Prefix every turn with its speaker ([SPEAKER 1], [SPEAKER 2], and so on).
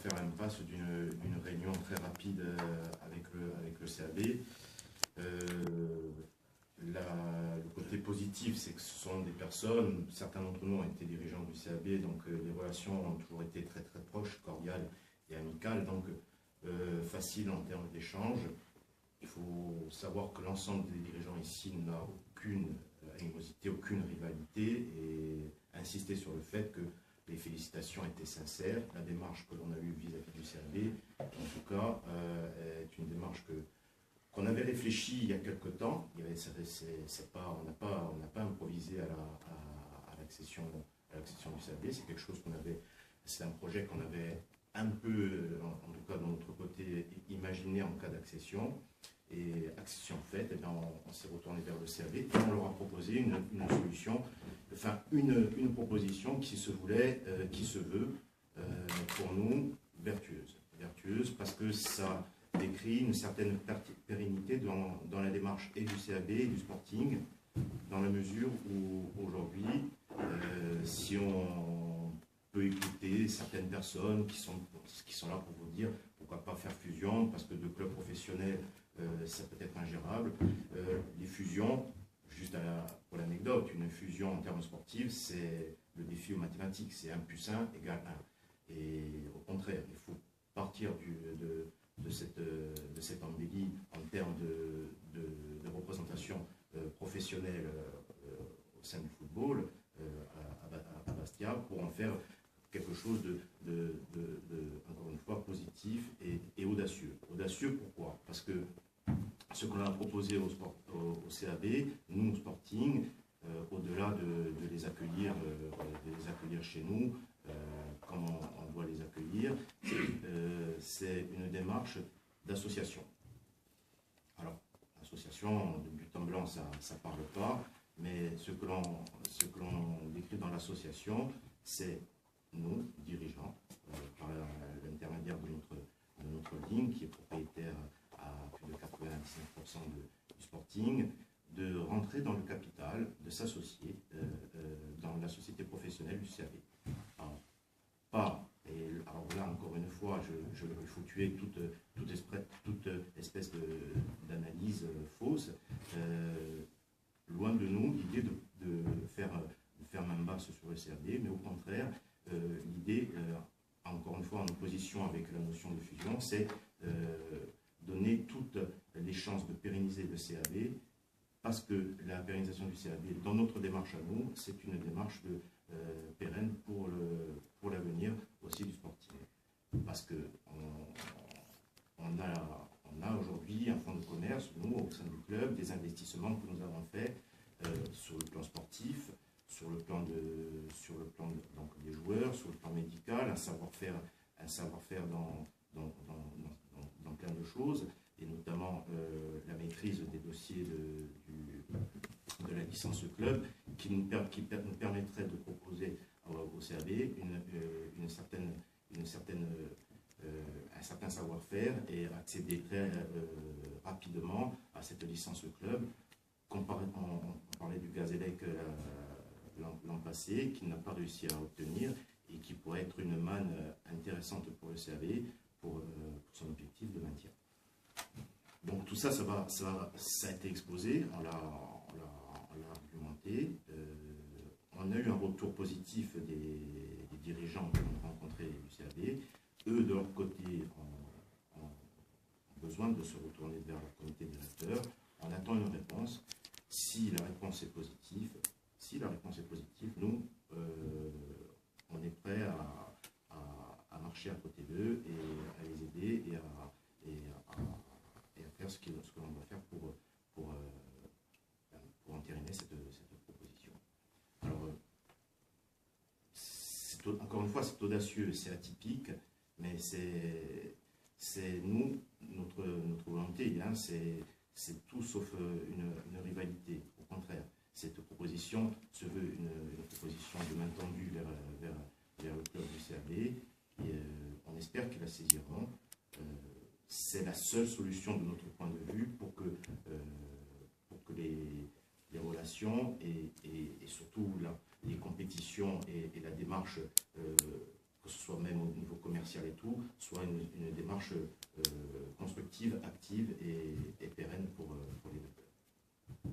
[SPEAKER 1] faire l'impasse d'une réunion très rapide avec le CAB. Le côté positif, c'est que ce sont des personnes, certains d'entre nous ont été dirigeants du CAB, donc les relations ont toujours été très très proches, cordiales et amicales, donc faciles en termes d'échange. Il faut savoir que l'ensemble des dirigeants ici n'a aucune animosité, aucune rivalité, et insister sur le fait que les félicitations étaient sincères. La démarche que l'on a eue vis-à-vis du CAB, en tout cas, est une démarche qu'on avait réfléchi il y a quelque temps. On n'a pas improvisé à l'accession du CAB. C'est quelque chose c'est un projet qu'on avait un peu, en tout cas de notre côté, imaginé en cas d'accession. Et accession faite, eh bien, on s'est retourné vers le CAB et on leur a proposé une solution, enfin une proposition qui se veut pour nous vertueuse. Vertueuse parce que ça décrit une certaine pérennité dans la démarche et du CAB et du Sporting, dans la mesure où aujourd'hui, si on peut écouter certaines personnes qui sont là pour vous dire pourquoi pas faire fusion, parce que de clubs professionnels, ça peut être ingérable. Les fusions, juste pour l'anecdote, une fusion en termes sportifs, c'est le défi aux mathématiques, c'est 1 + 1 = 1. Et au contraire, il faut partir de cette embellie en termes de représentation professionnelle au sein du football à Bastia pour en faire quelque chose encore une fois, positif et audacieux. Audacieux, pourquoi? Parce que ce qu'on a proposé au CAB, nous, au Sporting, au-delà de les accueillir chez nous, comme on doit les accueillir, c'est une démarche d'association. Alors, association, de but en blanc, ça ne parle pas, mais ce que l'on décrit dans l'association, c'est nous, dirigeants, par l'intermédiaire de notre ligne, qui est propriétaire à plus de 99% du Sporting, de rentrer dans le capital, de s'associer dans la société professionnelle du CAB. Alors là, encore une fois, il faut tuer toute espèce d'analyse fausse. Loin de nous l'idée de faire main basse sur le CAB, mais au contraire, l'idée, encore une fois en opposition avec la notion de fusion, c'est donner toutes les chances de pérenniser le CAB, parce que la pérennisation du CAB, dans notre démarche à nous, c'est une démarche pérenne pour l'avenir aussi du Sporting. Parce que on a aujourd'hui un fonds de commerce, nous, au sein du club, des investissements que nous avons faits sur le plan sportif, sur le plan donc, des joueurs, sur le plan médical, un savoir-faire dans plein de choses, et notamment la maîtrise des dossiers de la licence club, qui nous permettrait de proposer au CAB un certain savoir-faire et accéder très rapidement à cette licence club. On parlait du Gazélec l'an passé, qu'il n'a pas réussi à obtenir et qui pourrait être une manne intéressante pour le CAB pour son objectif de maintien. Donc tout ça, ça a été exposé, on l'a argumenté. On a eu un retour positif des dirigeants que l'on a rencontrés du CAB. Eux, de leur côté, ont besoin de se retourner vers leur comité directeur. On attend une réponse. Si la réponse est positive, nous, on est prêt à marcher à côté d'eux et à les aider et à faire ce que l'on doit faire pour entériner cette proposition. Alors, encore une fois, c'est audacieux, c'est atypique, mais c'est nous, notre volonté, hein, c'est tout sauf une rivalité. Au contraire, cette proposition se veut une proposition de main tendue vers le club du CAB, et on espère qu'ils la saisiront. C'est la seule solution de notre point de vue pour que les relations et surtout les compétitions et la démarche que ce soit même au niveau commercial et tout, soit une démarche